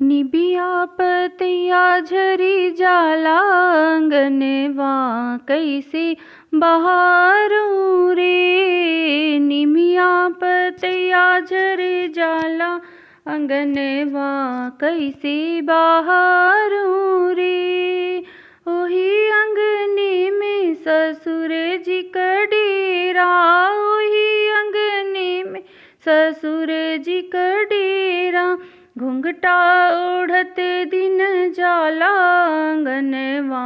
निबिया पतिया झरी जाला अंगनवा कैसे बहारूं रे। निमिया पतिया झरी जाला अंगनवा कैसे बहारूं रे। ओही अंगने में ससुर जी का डेरा, ओही अंगने में ससुर जी का डेरा। घुंघटा ओढ़त दिन जाला अंगनवा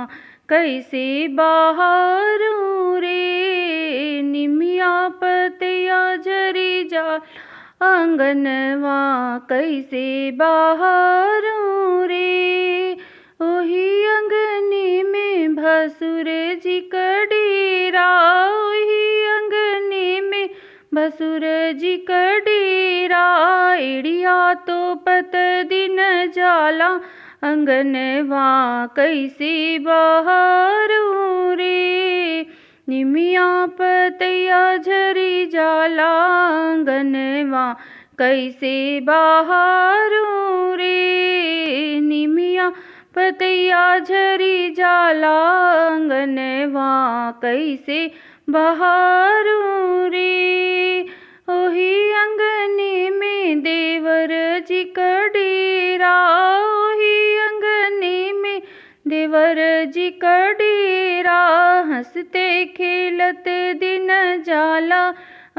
कैसे बहारूं रे। निमिया पतिया झरी जाला अंगनवा कैसे बहारूं रे। ओही अंगने में भसुर जी का डेरा, ओही अंगने में भसुर जी का डेरा। एड़िया तो पत दिन जाला अंगनवा कैसे बहारूं रे। निमिया पतिया झरी जाला अंगनवा कैसे बहारूं रे। निमिया पतिया झरी जाला अंगनवा कैसे बहारूं रे। ओही अंगने में देवर जी का डेरा, ओही अंगने में देवर जी का डेरा। हंसते खेलत दिन जाला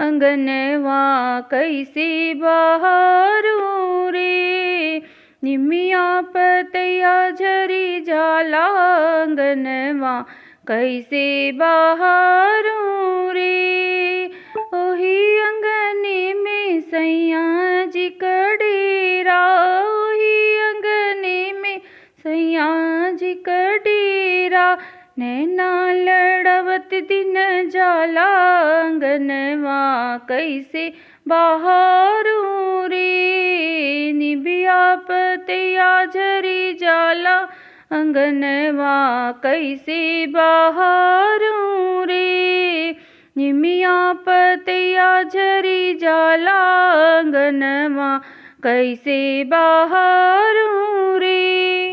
अंगनवा कैसे बहारूं रे। निमिया पतिया झरी जाला अंगनवा कैसे बहारूं रे। ओही अंगने में सैया जी का डेरा, ओही अंगने में सैया जी का डेरा। नैना लड़वत दिन जाला अंगनवा कैसे बहारूं रे। निबिया पतिया झरी जाला अंगनवा कैसे बहारूं रे। निमिया पतिया झरी जाला अंगनवा कैसे बहारूं रे।